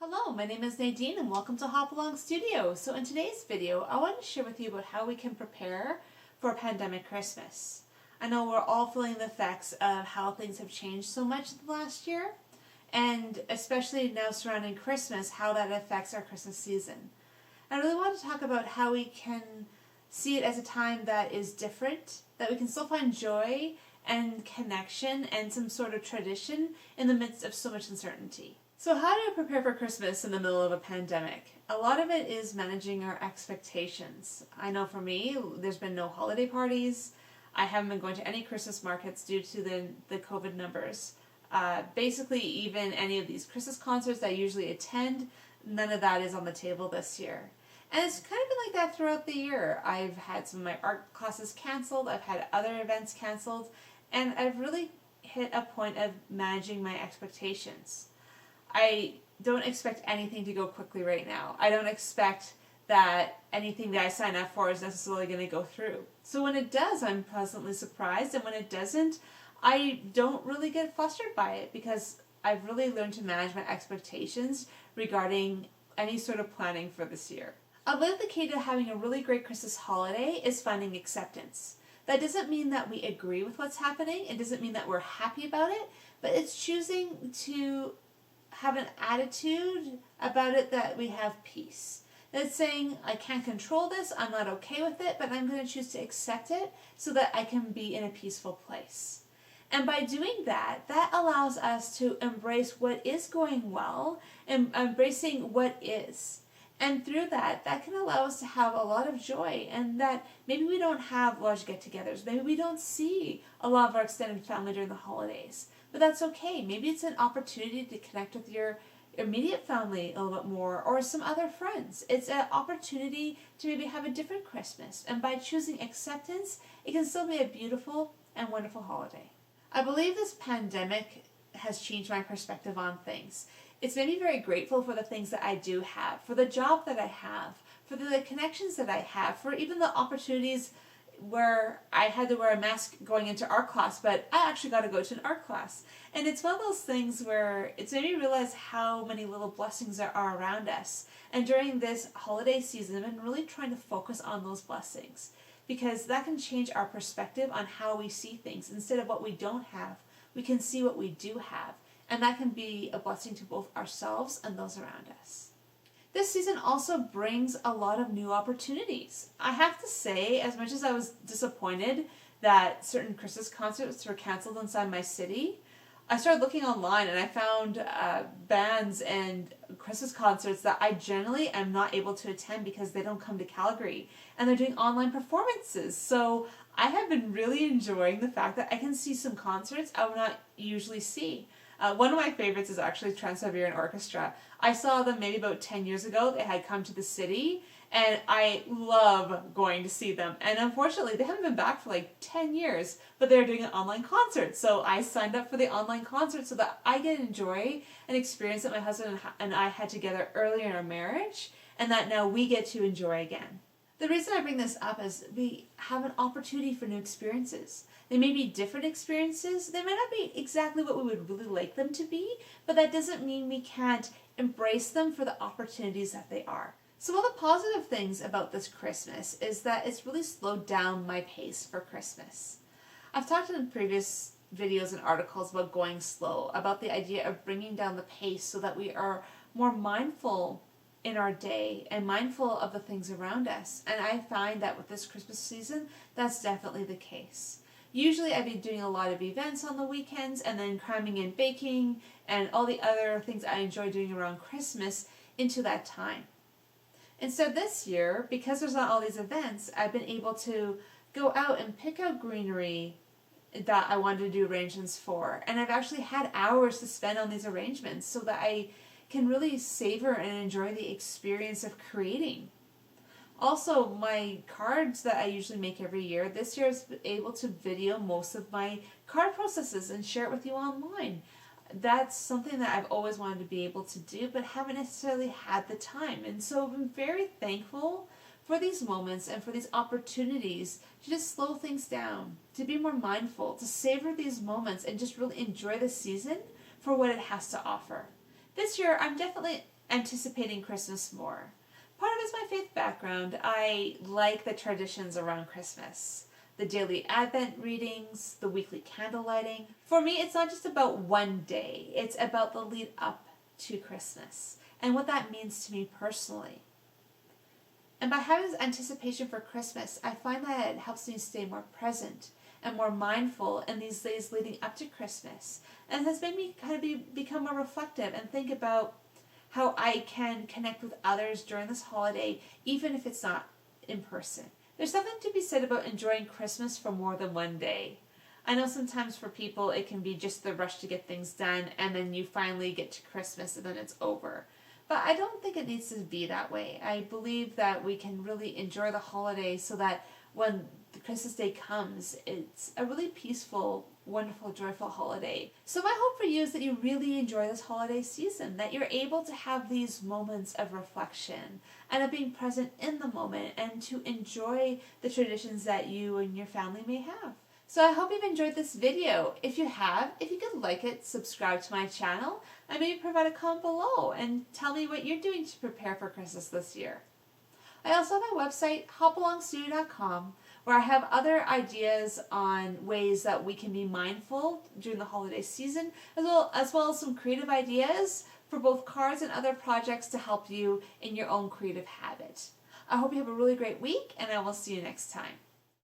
Hello, my name is Nadine and welcome to Hop Along Studio. So in today's video, I want to share with you about how we can prepare for a pandemic Christmas. I know we're all feeling the effects of how things have changed so much in the last year, and especially now surrounding Christmas, how that affects our Christmas season. I really want to talk about how we can see it as a time that is different, that we can still find joy and connection and some sort of tradition in the midst of so much uncertainty. So how do I prepare for Christmas in the middle of a pandemic? A lot of it is managing our expectations. I know for me, there's been no holiday parties. I haven't been going to any Christmas markets due to the COVID numbers. Basically, even any of these Christmas concerts I usually attend, none of that is on the table this year. And it's kind of been like that throughout the year. I've had some of my art classes canceled, I've had other events canceled, and I've really hit a point of managing my expectations. I don't expect anything to go quickly right now. I don't expect that anything that I sign up for is necessarily going to go through. So when it does, I'm pleasantly surprised, and when it doesn't, I don't really get flustered by it because I've really learned to manage my expectations regarding any sort of planning for this year. I believe the key to having a really great Christmas holiday is finding acceptance. That doesn't mean that we agree with what's happening. It doesn't mean that we're happy about it, but it's choosing to have an attitude about it that we have peace. That's saying, I can't control this, I'm not okay with it, but I'm going to choose to accept it so that I can be in a peaceful place. And by doing that, that allows us to embrace what is going well and embracing what is. And through that, that can allow us to have a lot of joy, and that maybe we don't have large get-togethers, maybe we don't see a lot of our extended family during the holidays. But that's okay. Maybe it's an opportunity to connect with your immediate family a little bit more, or some other friends. It's an opportunity to maybe have a different Christmas. And by choosing acceptance, it can still be a beautiful and wonderful holiday. I believe this pandemic has changed my perspective on things. It's made me very grateful for the things that I do have, for the job that I have, for the connections that I have, for even the opportunities where I had to wear a mask going into art class, but I actually got to go to an art class. And it's one of those things where it's made me realize how many little blessings there are around us. And during this holiday season, I've been really trying to focus on those blessings, because that can change our perspective on how we see things. Instead of what we don't have, we can see what we do have. And that can be a blessing to both ourselves and those around us. This season also brings a lot of new opportunities. I have to say, as much as I was disappointed that certain Christmas concerts were canceled inside my city, I started looking online and I found bands and Christmas concerts that I generally am not able to attend because they don't come to Calgary, and they're doing online performances. So I have been really enjoying the fact that I can see some concerts I would not usually see. One of my favorites is actually Trans-Siberian Orchestra. I saw them maybe about 10 years ago. They had come to the city, and I love going to see them. And unfortunately, they haven't been back for like 10 years, but they're doing an online concert. So I signed up for the online concert so that I get to enjoy an experience that my husband and I had together earlier in our marriage, and that now we get to enjoy again. The reason I bring this up is we have an opportunity for new experiences. They may be different experiences. They might not be exactly what we would really like them to be, but that doesn't mean we can't embrace them for the opportunities that they are. So one of the positive things about this Christmas is that it's really slowed down my pace for Christmas. I've talked in previous videos and articles about going slow, about the idea of bringing down the pace so that we are more mindful in our day and mindful of the things around us. And I find that with this Christmas season, that's definitely the case. Usually I'd be doing a lot of events on the weekends and then cramming in baking and all the other things I enjoy doing around Christmas into that time. Instead this year, because there's not all these events, I've been able to go out and pick out greenery that I wanted to do arrangements for. And I've actually had hours to spend on these arrangements so that I can really savor and enjoy the experience of creating. Also, my cards that I usually make every year, this year I was able to video most of my card processes and share it with you online. That's something that I've always wanted to be able to do, but haven't necessarily had the time. And so I'm very thankful for these moments and for these opportunities to just slow things down, to be more mindful, to savor these moments and just really enjoy the season for what it has to offer. This year, I'm definitely anticipating Christmas more. Part of it is my faith background. I like the traditions around Christmas. The daily Advent readings, the weekly candle lighting. For me, it's not just about one day. It's about the lead up to Christmas and what that means to me personally. And by having this anticipation for Christmas, I find that it helps me stay more present and more mindful in these days leading up to Christmas. And it has made me kind of become more reflective and think about how I can connect with others during this holiday, even if it's not in person. There's something to be said about enjoying Christmas for more than one day. I know sometimes for people it can be just the rush to get things done and then you finally get to Christmas and then it's over. But I don't think it needs to be that way. I believe that we can really enjoy the holiday so that when the Christmas Day comes, it's a really peaceful, wonderful, joyful holiday. So my hope for you is that you really enjoy this holiday season, that you're able to have these moments of reflection and of being present in the moment and to enjoy the traditions that you and your family may have. So I hope you've enjoyed this video. If you have, if you could like it, subscribe to my channel, and maybe provide a comment below and tell me what you're doing to prepare for Christmas this year. I also have my website, hopalongstudio.com, where I have other ideas on ways that we can be mindful during the holiday season, as well as some creative ideas for both cards and other projects to help you in your own creative habit. I hope you have a really great week, and I will see you next time.